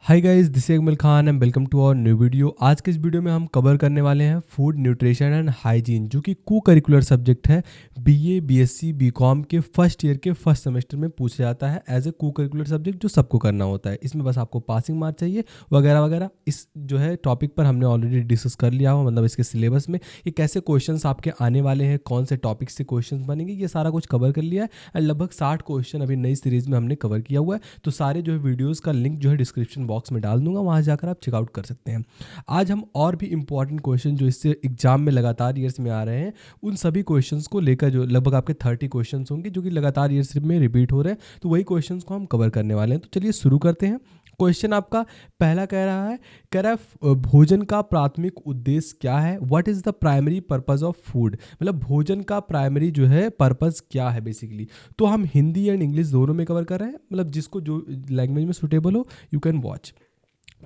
Hi guys, this is Akmal Khan and welcome to our new video. आज के इस video में हम कवर करने वाले हैं फूड न्यूट्रिशन एंड हाइजीन, जो कि को करिकुलर सब्जेक्ट है बीए, बीएससी, बीकॉम के फर्स्ट ईयर के फर्स्ट सेमेस्टर में पूछा जाता है एज ए को करिकुलर सब्जेक्ट, जो सबको करना होता है। इसमें बस आपको पासिंग मार्क चाहिए वगैरह वगैरह। इस जो है टॉपिक पर हमने ऑलरेडी डिस्कस कर लिया हो, मतलब इसके सिलेबस में ये कैसे क्वेश्चंस आपके आने वाले हैं, कौन से टॉपिक से क्वेश्चंस बनेंगे, ये सारा कुछ कवर कर लिया है। एंड लगभग 60 क्वेश्चन अभी नई सीरीज में हमने कवर किया हुआ है। तो सारे जो है वीडियोज़ का लिंक जो है डिस्क्रिप्शन बॉक्स में डाल दूंगा, वहाँ जाकर आप चेकआउट कर सकते हैं। आज हम और भी इंपॉर्टेंट क्वेश्चन जो इससे एग्जाम में लगातार ईयर्स में आ रहे हैं, उन सभी क्वेश्चंस को लेकर, जो लगभग आपके 30 क्वेश्चंस होंगे जो कि लगातार ईयर्स में रिपीट हो रहे हैं, तो वही क्वेश्चंस को हम कवर करने वाले हैं। तो चलिए शुरू करते हैं। क्वेश्चन आपका पहला कह रहा है भोजन का प्राथमिक उद्देश्य क्या है। What is the primary purpose of food, मतलब भोजन का प्राइमरी जो है पर्पस क्या है बेसिकली। तो हम हिंदी एंड इंग्लिश दोनों में कवर कर रहे हैं, मतलब जिसको जो लैंग्वेज में सूटेबल हो यू कैन वॉच।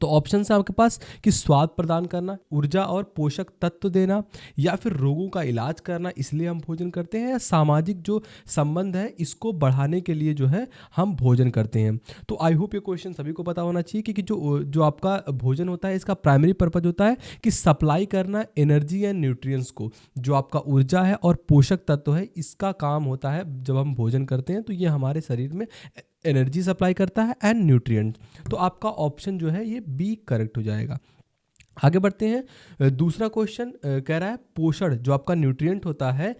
तो ऑप्शन है आपके पास कि स्वाद प्रदान करना, ऊर्जा और पोषक तत्व देना, या फिर रोगों का इलाज करना, इसलिए हम भोजन करते हैं, या सामाजिक जो संबंध है इसको बढ़ाने के लिए जो है हम भोजन करते हैं। तो आई होप ये क्वेश्चन सभी को पता होना चाहिए, क्योंकि जो आपका भोजन होता है इसका प्राइमरी पर्पज होता है कि सप्लाई करना एनर्जी एंड न्यूट्रिएंट्स को, जो आपका ऊर्जा है और पोषक तत्व है, इसका काम होता है जब हम भोजन करते हैं। तो ये हमारे शरीर में एनर्जी सप्लाई करता है एंड न्यूट्रिएंट। तो आपका ऑप्शन जो है ये बी करेक्ट हो जाएगा। आगे बढ़ते हैं। दूसरा क्वेश्चन कह रहा है पोषण जो आपका न्यूट्रिएंट होता है,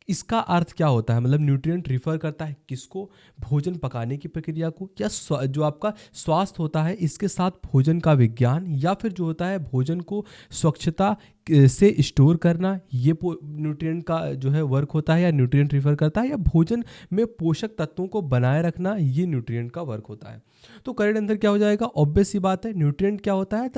इसका अर्थ क्या होता है, मतलब न्यूट्रिएंट रिफर करता है किसको, भोजन पकाने की प्रक्रिया को, या जो आपका स्वास्थ्य होता है इसके साथ भोजन का विज्ञान, या फिर जो होता है भोजन को स्वच्छता से स्टोर करना, ये न्यूट्रिएंट का जो है वर्क होता है या न्यूट्रिएंट रिफर करता है, या भोजन में पोषक तत्वों को बनाए रखना, ये न्यूट्रिएंट का वर्क होता है। तो करेक्ट आंसर क्या हो जाएगा, ऑब्वियस सी बात है, न्यूट्रिएंट क्या होता है,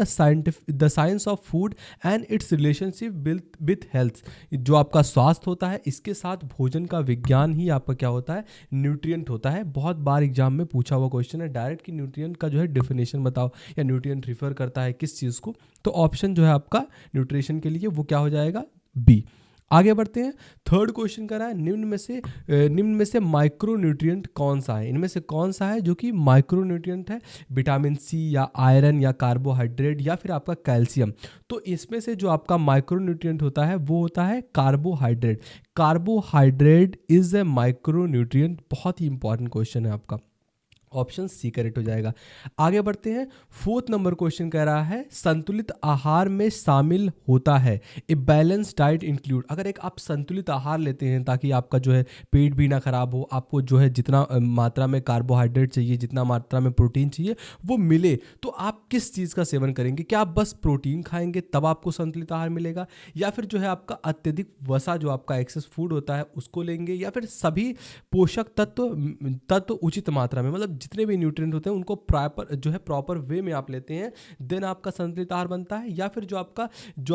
the science of food and it's relationship with health. जो आपका स्वास्थ्य होता है इसके साथ भोजन का विज्ञान ही आपका क्या होता है, न्यूट्रिएंट होता है। बहुत बार एग्जाम में पूछा हुआ क्वेश्चन है डायरेक्ट कि न्यूट्रिएंट का जो है डेफिनेशन बताओ, या न्यूट्रिएंट रिफर करता है किस चीज़ को। तो ऑप्शन जो है आपका न्यूट्रिशन के लिए वो क्या हो जाएगा, बी। आगे बढ़ते हैं। थर्ड क्वेश्चन कर रहा है निम्न में से माइक्रो न्यूट्रिएंट कौन सा है, इनमें से कौन सा है जो कि माइक्रो न्यूट्रिएंट है, विटामिन सी या आयरन या कार्बोहाइड्रेट या फिर आपका कैल्शियम। तो इसमें से जो आपका माइक्रो न्यूट्रिएंट होता है वो होता है carbohydrate. Carbohydrate is a micro nutrient. बहुत ही इंपॉर्टेंट क्वेश्चन है आपका, ऑप्शन सी करेक्ट हो जाएगा। आगे बढ़ते हैं। फोर्थ नंबर क्वेश्चन कह रहा है संतुलित आहार में शामिल होता है, ए बैलेंस डाइट इंक्लूड। अगर एक आप संतुलित आहार लेते हैं ताकि आपका जो है पेट भी ना खराब हो, आपको जो है जितना मात्रा में कार्बोहाइड्रेट चाहिए, जितना मात्रा में प्रोटीन चाहिए वो मिले, तो आप किस चीज़ का सेवन करेंगे। क्या आप बस प्रोटीन खाएंगे तब आपको संतुलित आहार मिलेगा, या फिर जो है आपका अत्यधिक वसा जो आपका एक्सेस फूड होता है उसको लेंगे, या फिर सभी पोषक तत्व उचित मात्रा में, मतलब जितने भी न्यूट्रिएंट होते हैं उनको प्रॉपर वे में आप लेते हैं, देन आपका संतुलित आहार बनता है। या फिर जो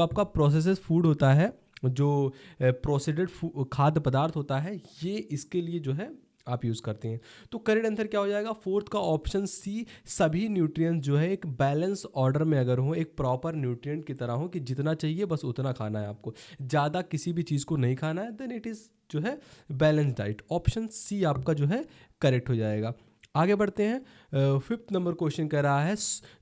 आपका प्रोसेस्ड फूड होता है, जो प्रोसेस्ड खाद्य पदार्थ होता है, ये इसके लिए जो है आप यूज़ करते हैं। तो करेक्ट आंसर क्या हो जाएगा, फोर्थ का ऑप्शन सी, सभी न्यूट्रिएंट्स जो है एक बैलेंस ऑर्डर में अगर हो, एक प्रॉपर न्यूट्रिएंट की तरह हो कि जितना चाहिए बस उतना खाना है आपको, ज़्यादा किसी भी चीज़ को नहीं खाना है, देन इट इज़ जो है बैलेंस डाइट। ऑप्शन सी आपका जो है करेक्ट हो जाएगा। आगे बढ़ते हैं। फिफ्थ नंबर क्वेश्चन कह रहा है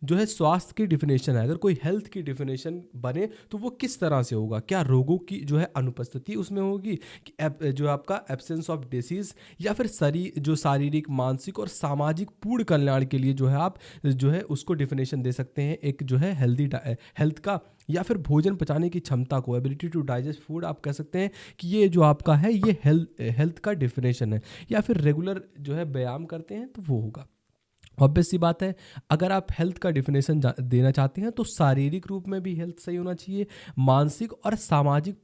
जो है स्वास्थ्य की डिफिनेशन है, अगर कोई हेल्थ की डिफिनेशन बने तो वो किस तरह से होगा। क्या रोगों की जो है अनुपस्थिति उसमें होगी, कि जो आपका एब्सेंस ऑफ डिसीज, या फिर शारीरिक, मानसिक और सामाजिक पूर्ण कल्याण के लिए जो है आप जो है उसको डिफिनेशन दे सकते हैं एक जो है हेल्थ का, या फिर भोजन पचाने की क्षमता को, एबिलिटी टू डाइजेस्ट फूड आप कह सकते हैं कि ये जो आपका है ये हेल्थ का डिफिनेशन है। या फिर रेगुलर जो है व्यायाम करते हैं तो वो होगा। ऑब्वियस सी बात है, अगर आप हेल्थ का डिफिनेशन देना चाहते हैं तो शारीरिक रूप में भी हेल्थ सही होना चाहिए, मानसिक और सामाजिक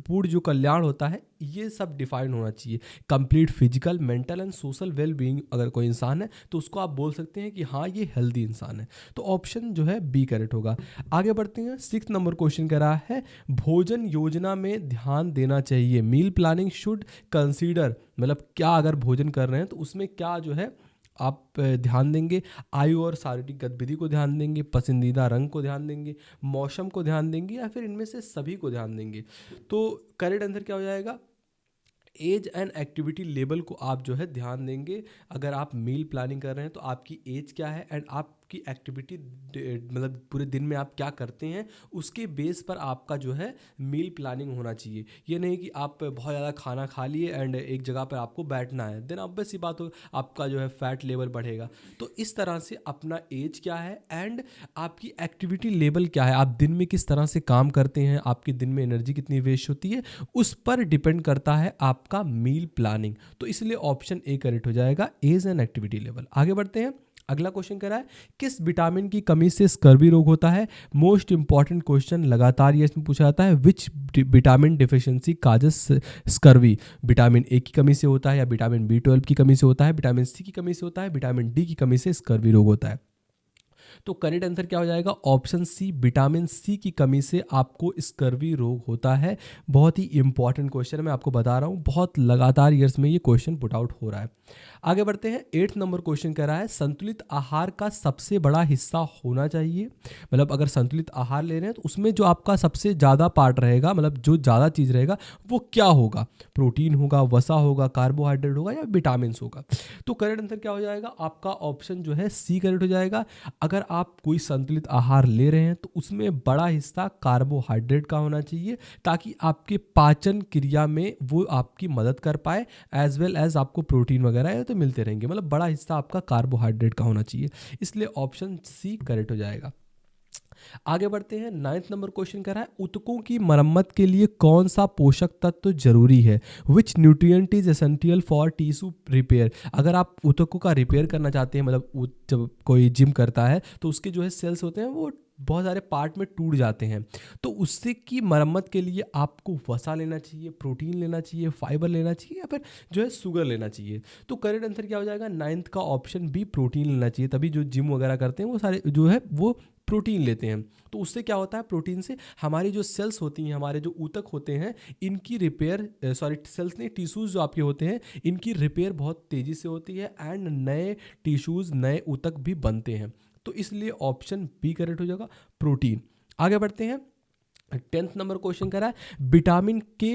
पूर्ण जो कल्याण होता है ये सब डिफाइन होना चाहिए। Complete physical, mental and social well being अगर कोई इंसान है तो उसको आप बोल सकते हैं कि हाँ ये हेल्दी इंसान है। तो ऑप्शन जो है बी करेक्ट होगा। आगे बढ़ते हैं। सिक्स्थ नंबर क्वेश्चन कह रहा है भोजन योजना में ध्यान देना चाहिए, मील प्लानिंग शुड कंसीडर, मतलब क्या अगर भोजन कर रहे हैं तो उसमें क्या जो है आप ध्यान देंगे। आयु और शारीरिक गतिविधि को ध्यान देंगे, पसंदीदा रंग को ध्यान देंगे, मौसम को ध्यान देंगे, या फिर इनमें से सभी को ध्यान देंगे। तो करेक्ट आंसर क्या हो जाएगा, एज एंड एक्टिविटी लेवल को आप जो है ध्यान देंगे। अगर आप मील प्लानिंग कर रहे हैं तो आपकी एज क्या है एंड आप आपकी एक्टिविटी मतलब पूरे दिन में आप क्या करते हैं उसके बेस पर आपका जो है मील प्लानिंग होना चाहिए। ये नहीं कि आप बहुत ज़्यादा खाना खा लिए एंड एक जगह पर आपको बैठना है, देन ऑब्वियस सी बात हो आपका जो है फैट लेवल बढ़ेगा। तो इस तरह से अपना एज क्या है एंड आपकी एक्टिविटी लेवल क्या है, आप दिन में किस तरह से काम करते हैं, आपके दिन में एनर्जी कितनी वेस्ट होती है, उस पर डिपेंड करता है आपका मील प्लानिंग। तो इसलिए ऑप्शन ए करेक्ट हो जाएगा, एज एंड एक्टिविटी लेवल। आगे बढ़ते हैं। अगला क्वेश्चन कह रहा है किस विटामिन की कमी से स्कर्वी रोग होता है। मोस्ट इंपॉर्टेंट क्वेश्चन लगातार ये इसमें पूछा जाता है, which vitamin deficiency causes scurvy. Vitamin A की कमी से होता है, या विटामिन B12 की कमी से होता है, विटामिन सी की कमी से होता है, विटामिन डी की कमी से स्कर्वी रोग होता है। तो करेक्ट आंसर क्या हो जाएगा, ऑप्शन सी, विटामिन सी की कमी से आपको स्कर्वी रोग होता है। बहुत ही इंपॉर्टेंट क्वेश्चन है, मैं आपको बता रहा हूँ, बहुत लगातार ईयर्स में ये क्वेश्चन पुट आउट हो रहा है। आगे बढ़ते हैं। 8th नंबर क्वेश्चन कह रहा है संतुलित आहार का सबसे बड़ा हिस्सा होना चाहिए। मतलब अगर संतुलित आहार ले रहे हैं तो उसमें जो आपका सबसे ज़्यादा पार्ट रहेगा, मतलब जो ज़्यादा चीज़ रहेगा वो क्या होगा, प्रोटीन होगा, वसा होगा, कार्बोहाइड्रेट होगा, या विटामिन होगा। तो करेक्ट आंसर क्या हो जाएगा आपका, ऑप्शन जो है सी करेक्ट हो जाएगा। अगर आप कोई संतुलित आहार ले रहे हैं तो उसमें बड़ा हिस्सा कार्बोहाइड्रेट का होना चाहिए, ताकि आपके पाचन क्रिया में वो आपकी मदद कर पाए, एज वेल एज आपको प्रोटीन वगैरह है तो मिलते रहेंगे। मतलब बड़ा हिस्सा आपका कार्बोहाइड्रेट का होना चाहिए, इसलिए ऑप्शन सी करेक्ट हो जाएगा। आगे बढ़ते हैं। 9th नंबर क्वेश्चन कर रहा है ऊतकों की मरम्मत के लिए कौन सा पोषक तत्व जरूरी है। विच nutrient is essential for tissue repair. अगर आप ऊतकों का रिपेयर करना चाहते हैं, मतलब जब कोई जिम करता है तो उसके जो है सेल्स होते हैं वो बहुत सारे पार्ट में टूट जाते हैं, तो उससे की मरम्मत के लिए आपको वसा लेना चाहिए, प्रोटीन लेना चाहिए, फाइबर लेना चाहिए, या फिर जो है शुगर लेना चाहिए। तो करेक्ट आंसर क्या हो जाएगा, 9th का ऑप्शन बी, प्रोटीन लेना चाहिए। तभी जो जिम वगैरह करते हैं वो सारे जो है वो प्रोटीन लेते हैं। तो उससे क्या होता है, प्रोटीन से हमारी जो सेल्स होती हैं, हमारे जो ऊतक होते हैं, इनकी रिपेयर, सॉरी सेल्स नहीं, टिश्यूज़ जो आपके होते हैं इनकी रिपेयर बहुत तेज़ी से होती है एंड नए टिश्यूज़, नए ऊतक भी बनते हैं। तो इसलिए ऑप्शन बी करेक्ट हो जाएगा, प्रोटीन। आगे बढ़ते हैं। 10th नंबर क्वेश्चन कर रहा है विटामिन के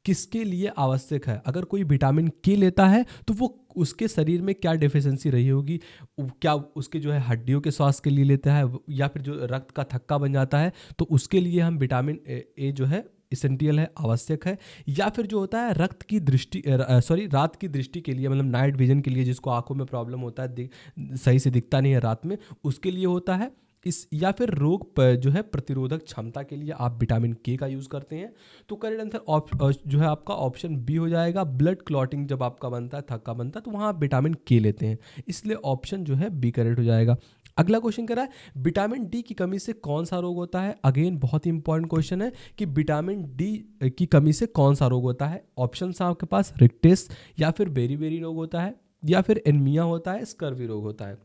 किसके लिए आवश्यक है। अगर कोई विटामिन के लेता है तो वो उसके शरीर में क्या डेफिशिएंसी रही होगी, क्या उसके जो है हड्डियों के स्वास्थ्य के लिए लेता है, या फिर जो रक्त का थक्का बन जाता है तो उसके लिए हम विटामिन ए जो है इसेंशियल है, आवश्यक है, या फिर जो होता है रक्त की दृष्टि, रात की दृष्टि के लिए, मतलब नाइट विजन के लिए, जिसको आंखों में प्रॉब्लम होता है, सही से दिखता नहीं है रात में, उसके लिए होता है इस, या फिर रोग जो है प्रतिरोधक क्षमता के लिए आप विटामिन के का यूज़ करते हैं। तो करेक्ट आंसर जो है आपका ऑप्शन बी हो जाएगा। ब्लड क्लॉटिंग जब आपका बनता है, थक्का बनता है, तो वहाँ आप विटामिन के लेते हैं, इसलिए ऑप्शन जो है बी करेक्ट हो जाएगा। अगला क्वेश्चन कह रहा है विटामिन डी की कमी से कौन सा रोग होता है। अगेन बहुत ही इंपॉर्टेंट क्वेश्चन है कि विटामिन डी की कमी से कौन सा रोग होता है। ऑप्शन आपके पास रिक्टेस, या फिर बेरी रोग होता है, या फिर एनीमिया होता है, स्कर्वी रोग होता है।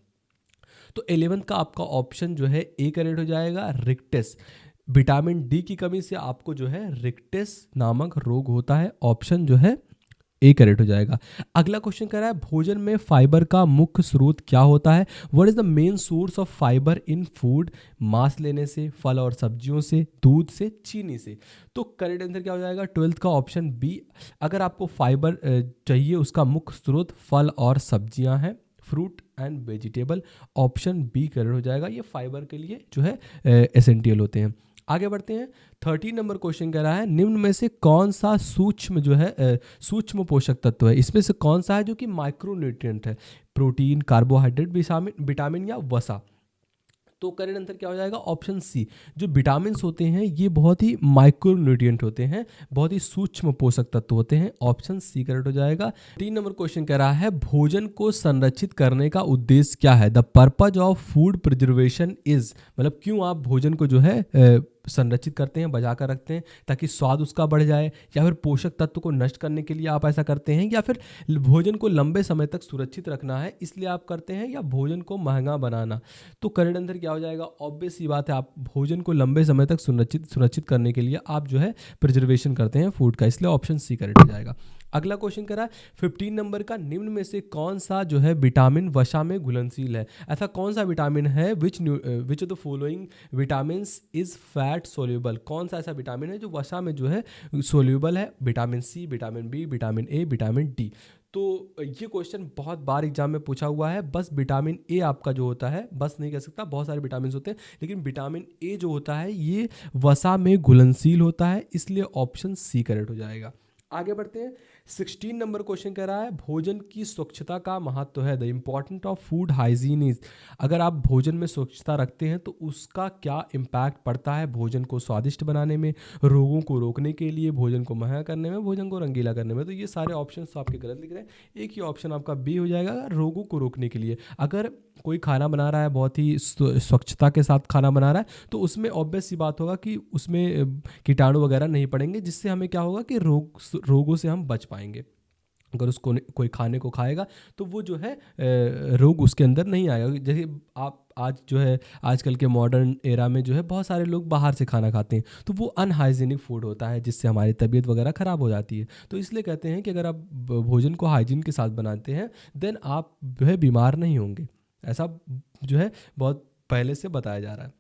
तो 11th का आपका ऑप्शन जो है ए करेक्ट हो जाएगा, रिक्टेस। विटामिन डी की कमी से आपको जो है रिक्टेस नामक रोग होता है, ऑप्शन जो है ए करेक्ट हो जाएगा। अगला क्वेश्चन कह रहा है भोजन में फाइबर का मुख्य स्रोत क्या होता है। What is the main source of fibre in food. मांस लेने से, फल और सब्जियों से, दूध से, चीनी से। तो करेक्ट आंसर क्या हो जाएगा, 12th का ऑप्शन बी। अगर आपको फाइबर चाहिए, उसका मुख्य स्रोत फल और सब्जियां हैं, fruit and vegetable, option B correct हो जाएगा। ये फाइबर के लिए जो है एसेंशियल होते हैं। आगे बढ़ते हैं। 13 नंबर क्वेश्चन कह रहा है निम्न में से कौन सा सूक्ष्म जो है सूक्ष्म पोषक तत्व है, इसमें से कौन सा है जो कि माइक्रोन्यूट्रिएंट है। प्रोटीन, कार्बोहाइड्रेट, विटामिन या वसा। तो करेक्ट आंसर क्या हो जाएगा, ऑप्शन सी। जो विटामिन होते हैं ये बहुत ही माइक्रोन्यूट्रिएंट होते हैं, बहुत ही सूक्ष्म पोषक तत्व होते हैं, ऑप्शन सी करेक्ट हो जाएगा। 3 नंबर क्वेश्चन कह रहा है भोजन को संरक्षित करने का उद्देश्य क्या है। The purpose of food preservation is, मतलब क्यों आप भोजन को जो है संरक्षित करते हैं, बचा कर रखते हैं, ताकि स्वाद उसका बढ़ जाए, या फिर पोषक तत्व को नष्ट करने के लिए आप ऐसा करते हैं, या फिर भोजन को लंबे समय तक सुरक्षित रखना है इसलिए आप करते हैं, या भोजन को महंगा बनाना। तो करेक्ट आंसर क्या हो जाएगा, ऑब्वियस ही बात है, आप भोजन को लंबे समय तक सुरक्षित करने के लिए आप जो है प्रिजर्वेशन करते हैं फूड का, इसलिए ऑप्शन सी करेक्ट हो जाएगा। अगला क्वेश्चन करा है 15 नंबर का निम्न में से कौन सा जो है विटामिन वसा में घुलनशील है। ऐसा कौन सा विटामिन है which of the following vitamin is fat soluble. कौन सा ऐसा विटामिन है जो वसा में जो है सोल्यूबल है। Vitamin C, vitamin B, vitamin A, vitamin D. तो ये क्वेश्चन बहुत बार एग्जाम में पूछा हुआ है। बस विटामिन ए आपका जो होता है, बस नहीं कह सकता, बहुत सारे विटामिन होते हैं, लेकिन विटामिन ए जो होता है ये वसा में घुलनशील होता है, इसलिए ऑप्शन सी करेक्ट हो जाएगा। आगे बढ़ते हैं। 16 नंबर क्वेश्चन कह रहा है भोजन की स्वच्छता का महत्व है, the important of food hygiene is. अगर आप भोजन में स्वच्छता रखते हैं तो उसका क्या इम्पैक्ट पड़ता है भोजन को स्वादिष्ट बनाने में, रोगों को रोकने के लिए, भोजन को महंगा करने में, भोजन को रंगीला करने में। तो ये सारे ऑप्शन तो आपके गलत लिख रहे हैं। एक ही ऑप्शन आपका बी हो जाएगा, रोगों को रोकने के लिए। अगर कोई खाना बना रहा है, बहुत ही स्वच्छता के साथ खाना बना रहा है, तो उसमें ऑब्वियस सी बात होगा कि उसमें कीटाणु वगैरह नहीं पड़ेंगे, जिससे हमें क्या होगा कि रोगों से हम बच पाएंगे। अगर उसको कोई खाने को खाएगा तो वो जो है रोग उसके अंदर नहीं आएगा। जैसे आप आज जो है आजकल के मॉडर्न एरा में जो है बहुत सारे लोग बाहर से खाना खाते हैं, तो वो अनहाइजीनिक फूड होता है, जिससे हमारी तबीयत वगैरह ख़राब हो जाती है। तो इसलिए कहते हैं कि अगर आप भोजन को हाइजीन के साथ बनाते हैं देन आप जो है बीमार नहीं होंगे। ऐसा जो है बहुत पहले से बताया जा रहा है।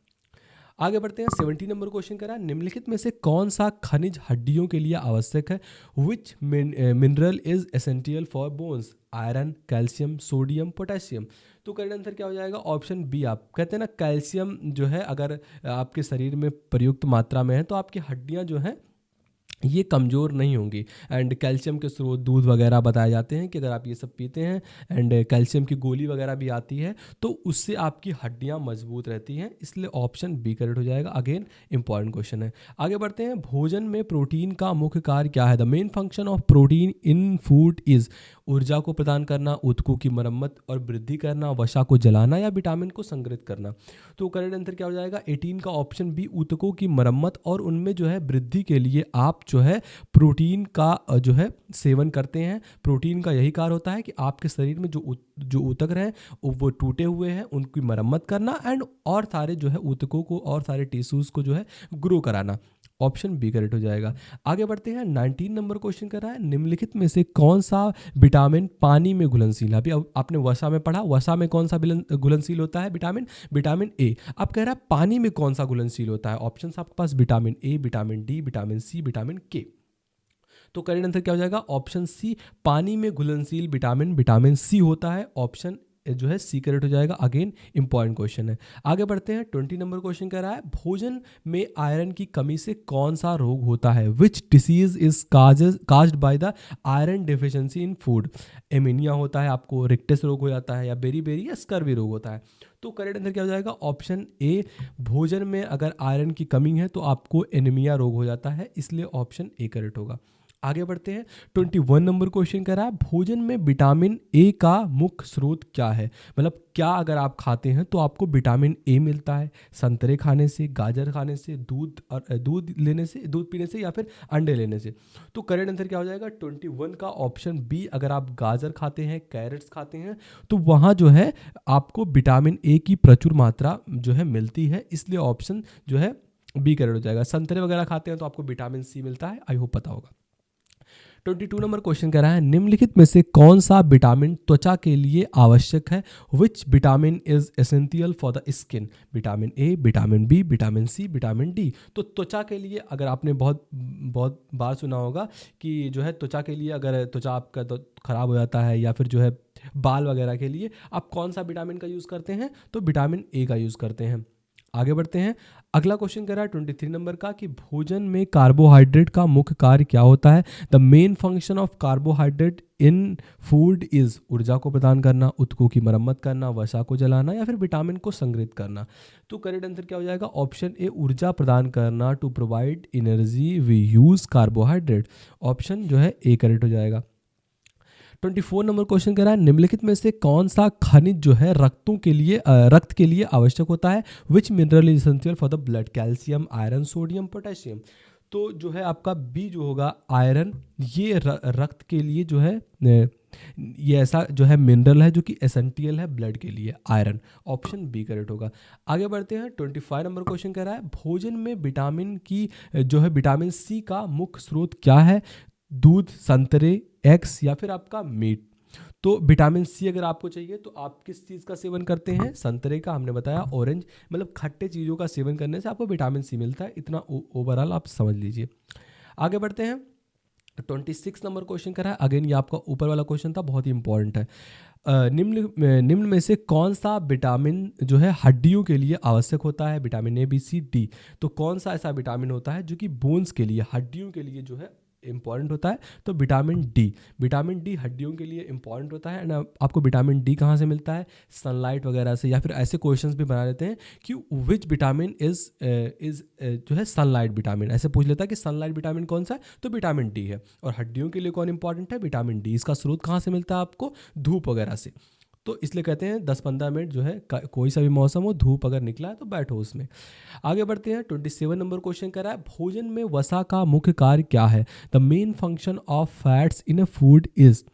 आगे बढ़ते हैं। 70 नंबर क्वेश्चन करा, निम्नलिखित में से कौन सा खनिज हड्डियों के लिए आवश्यक है, विच mineral is essential for bones, iron, calcium, sodium, potassium. तो करेक्ट आंसर क्या हो जाएगा, ऑप्शन बी। आप कहते हैं ना कैल्शियम जो है अगर आपके शरीर में प्रयुक्त मात्रा में है तो आपकी हड्डियां जो हैं ये कमज़ोर नहीं होंगी। एंड कैल्शियम के स्रोत दूध वगैरह बताए जाते हैं कि अगर आप ये सब पीते हैं, एंड कैल्शियम की गोली वगैरह भी आती है, तो उससे आपकी हड्डियां मजबूत रहती हैं, इसलिए ऑप्शन बी करेक्ट हो जाएगा। अगेन इंपॉर्टेंट क्वेश्चन है। आगे बढ़ते हैं। भोजन में प्रोटीन का मुख्य कार्य क्या है, the main function of protein in food is, ऊर्जा को प्रदान करना, ऊतकों की मरम्मत और वृद्धि करना, वसा को जलाना, या विटामिन को संग्रहित करना। तो करेक्ट आंसर क्या हो जाएगा, 18 का ऑप्शन बी, ऊतकों की मरम्मत और उनमें जो है वृद्धि के लिए आप जो है प्रोटीन का जो है सेवन करते हैं। प्रोटीन का यही कार्य होता है कि आपके शरीर में जो ऊतक रहे वो टूटे हुए हैं उनकी मरम्मत करना, एंड और सारे जो है ऊतकों को और सारे टिश्यूज़ को जो है ग्रो कराना। ऑप्शन बी करेक्ट हो जाएगा। आगे बढ़ते हैं। 19 नंबर क्वेश्चन कर रहा है, निम्नलिखित में से कौन सा विटामिन पानी में घुलनशील है। अभी आपने वसा में पढ़ा, वसा में कौन सा घुलनशील होता है विटामिन, विटामिन ए। अब कह रहा है पानी में कौन सा घुलनशील होता है। ऑप्शन आपके पास vitamin A, vitamin D, vitamin C, vitamin K. तो करेक्ट आंसर क्या हो जाएगा, ऑप्शन सी, पानी में घुलनशील विटामिन विटामिन सी होता है। ऑप्शन जो है सी करेक्ट हो जाएगा। अगेन इंपॉर्टेंट क्वेश्चन है। आगे बढ़ते हैं। 20 नंबर क्वेश्चन कह रहा है, भोजन में आयरन की कमी से कौन सा रोग होता है, which disease is caused by the iron deficiency in food. Anaemia होता है आपको, रिक्टस रोग हो जाता है, या बेरी या स्कर्वी रोग होता है। तो करेक्ट आंसर क्या हो जाएगा, ऑप्शन ए, भोजन में अगर आयरन की कमी है तो आपको एनीमिया रोग हो जाता है, इसलिए ऑप्शन ए करेक्ट होगा। आगे बढ़ते हैं। 21 नंबर क्वेश्चन कह रहा है, भोजन में विटामिन ए का मुख्य स्रोत क्या है, मतलब क्या अगर आप खाते हैं तो आपको विटामिन ए मिलता है, संतरे खाने से, गाजर खाने से, दूध पीने से, या फिर अंडे लेने से। तो करेक्ट आंसर क्या हो जाएगा, 21 का ऑप्शन बी। अगर आप गाजर खाते हैं, कैरेट्स खाते हैं, तो वहाँ जो है आपको विटामिन ए की प्रचुर मात्रा जो है मिलती है, इसलिए ऑप्शन जो है बी करेक्ट हो जाएगा। संतरे वगैरह खाते हैं तो आपको विटामिन सी मिलता है, आई होप पता होगा। 22 नंबर क्वेश्चन कह रहा है, निम्नलिखित में से कौन सा विटामिन त्वचा के लिए आवश्यक है, which vitamin is essential for the skin. Vitamin A, vitamin B, vitamin C, vitamin D. तो त्वचा के लिए अगर आपने बहुत बार सुना होगा कि जो है त्वचा के लिए, अगर त्वचा आपका तो खराब हो जाता है या फिर जो है बाल वगैरह के लिए आप कौन सा विटामिन का यूज़ करते हैं, तो विटामिन ए का यूज़ करते हैं। आगे बढ़ते हैं। अगला क्वेश्चन कर रहा है 23 नंबर का, कि भोजन में कार्बोहाइड्रेट का मुख्य कार्य क्या होता है, the main function of carbohydrate in food is, ऊर्जा को प्रदान करना, ऊतकों की मरम्मत करना, वसा को जलाना, या फिर विटामिन को संग्रहित करना। तो करेक्ट आंसर क्या हो जाएगा, ऑप्शन ए, ऊर्जा प्रदान करना, to provide energy we use carbohydrate. Option जो है ए करेक्ट हो जाएगा। 24 नंबर क्वेश्चन कह रहा है, निम्नलिखित में से कौन सा खनिज जो है रक्त के लिए आवश्यक होता है, विच mineral is essential for the blood. Calcium, iron, sodium, potassium. तो जो है आपका बी जो होगा आयरन, ये रक्त के लिए जो है ये ऐसा जो है मिनरल है जो कि एसेंशियल है ब्लड के लिए, आयरन। ऑप्शन बी करेक्ट होगा। आगे बढ़ते हैं। 25 नंबर क्वेश्चन कह रहा है, भोजन में विटामिन की जो है विटामिन सी का मुख्य स्रोत क्या है, दूध, संतरे, एग्स, या फिर आपका मीट। तो विटामिन सी अगर आपको चाहिए तो आप किस चीज़ का सेवन करते हैं, संतरे का, हमने बताया, ऑरेंज, मतलब खट्टे चीज़ों का सेवन करने से आपको विटामिन सी मिलता है। इतना ओवरऑल आप समझ लीजिए। आगे बढ़ते हैं। 26 नंबर क्वेश्चन करा है। अगेन ये आपका ऊपर वाला क्वेश्चन था, बहुत ही इंपॉर्टेंट है। निम्न में से कौन सा विटामिन जो है हड्डियों के लिए आवश्यक होता है? Vitamin A, B, C, D. तो कौन सा ऐसा विटामिन होता है जो कि बोन्स के लिए, हड्डियों के लिए जो है इंपॉर्टेंट होता है? तो विटामिन डी। विटामिन डी हड्डियों के लिए इंपॉर्टेंट होता है। एंड आपको विटामिन डी कहाँ से मिलता है? सनलाइट वगैरह से, या फिर ऐसे क्वेश्चंस भी बना लेते हैं कि विच विटामिन इज जो है सनलाइट विटामिन, ऐसे पूछ लेता है कि सनलाइट विटामिन कौन सा है? तो विटामिन डी है। और हड्डियों के लिए कौन इंपॉर्टेंट है? Vitamin D. इसका स्रोत कहाँ से मिलता है आपको? धूप वगैरह से। तो इसलिए कहते हैं 10-15 मिनट जो है कोई सा भी मौसम हो, धूप अगर निकला है तो बैठो उसमें। आगे बढ़ते हैं। 27 नंबर क्वेश्चन कर रहा है, भोजन में वसा का मुख्य कार्य क्या है? The main function of fats in a food is.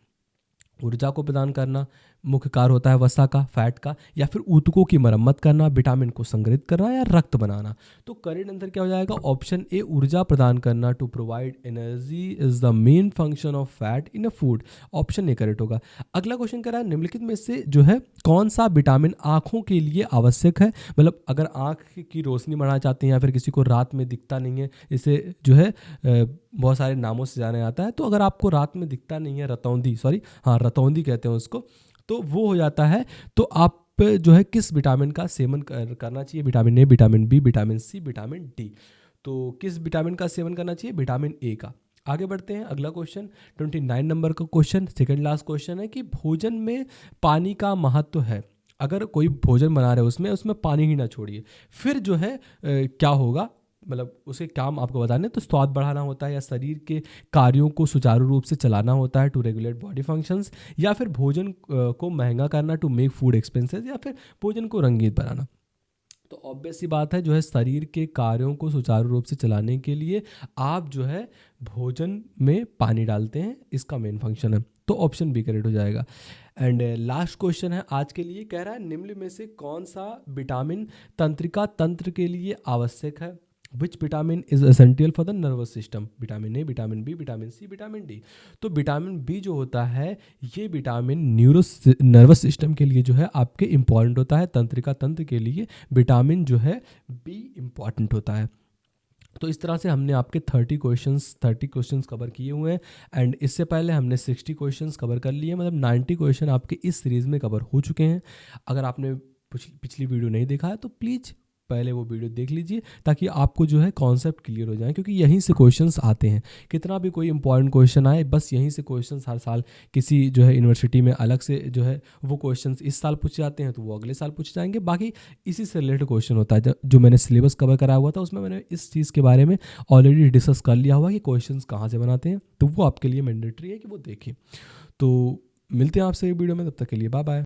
ऊर्जा को प्रदान करना मुख्य कार्य होता है वसा का, फैट का, या फिर ऊतकों की मरम्मत करना, विटामिन को संग्रहित करना, या रक्त बनाना। तो करेक्ट आंसर क्या हो जाएगा? ऑप्शन ए, ऊर्जा प्रदान करना, to provide energy is the main function of fat in a food. Option A correct होगा। अगला क्वेश्चन कह रहा है, निम्नलिखित में से जो है कौन सा विटामिन आंखों के लिए आवश्यक है? मतलब अगर आंख की रोशनी बढ़ाना चाहते हैं, या फिर किसी को रात में दिखता नहीं है, इसे जो है बहुत सारे नामों से जाना जाता है। तो अगर आपको रात में दिखता नहीं है, रतौंधी कहते हैं उसको, तो वो हो जाता है। तो आप जो है किस विटामिन का सेवन करना चाहिए? Vitamin A, vitamin B, vitamin C, vitamin D. तो किस विटामिन का सेवन करना चाहिए? विटामिन ए का। आगे बढ़ते हैं। अगला क्वेश्चन 29 नंबर का क्वेश्चन, सेकंड लास्ट क्वेश्चन है कि भोजन में पानी का महत्व है। अगर कोई भोजन बना रहे हो उसमें पानी ही ना छोड़िए, फिर जो है क्या होगा? मतलब उसे काम आपको बताने, तो स्वाद बढ़ाना होता है, या शरीर के कार्यों को सुचारू रूप से चलाना होता है, टू रेगुलेट बॉडी फंक्शंस, या फिर भोजन को महंगा करना, टू मेक फूड एक्सपेंसेस, या फिर भोजन को रंगीन बनाना। तो ऑब्वियस सी बात है, जो है शरीर के कार्यों को सुचारू रूप से चलाने के लिए आप जो है भोजन में पानी डालते हैं, इसका मेन फंक्शन है। तो ऑप्शन बी करेक्ट हो जाएगा। एंड लास्ट क्वेश्चन है आज के लिए, कह रहा है निम्न में से कौन सा विटामिन तंत्रिका तंत्र के लिए आवश्यक है? Which vitamin is essential for the nervous system? Vitamin A, vitamin B, vitamin C, vitamin D. तो विटामिन बी जो होता है, ये विटामिन नर्वस सिस्टम के लिए जो है आपके इंपॉर्टेंट होता है। तंत्रिका तंत्र के लिए विटामिन जो है बी इंपॉर्टेंट होता है। तो इस तरह से हमने आपके 30 क्वेश्चंस कवर किए हुए हैं। एंड इससे पहले हमने 60 क्वेश्चंस कवर कर लिए, मतलब 90 क्वेश्चन आपके इस सीरीज़ में कवर हो चुके हैं। अगर आपने पिछली वीडियो नहीं देखा है तो प्लीज़ पहले वो वीडियो देख लीजिए, ताकि आपको जो है कॉन्सेप्ट क्लियर हो जाए, क्योंकि यहीं से क्वेश्चंस आते हैं। कितना भी कोई इंपॉर्टेंट क्वेश्चन आए, बस यहीं से क्वेश्चंस हर साल किसी जो है यूनिवर्सिटी में अलग से जो है वो क्वेश्चंस इस साल पूछे जाते हैं, तो वो अगले साल पूछे जाएंगे। बाकी इसी से रिलेटेड क्वेश्चन होता है। जो मैंने सिलेबस कवर कराया हुआ था उसमें मैंने इस चीज़ के बारे में ऑलरेडी डिस्कस कर लिया हुआ कि क्वेश्चन कहाँ से बनाते हैं, तो वो आपके लिए मैंडेटरी है कि वो देखें। तो मिलते हैं आपसे एक वीडियो में, तब तक के लिए बाय बाय।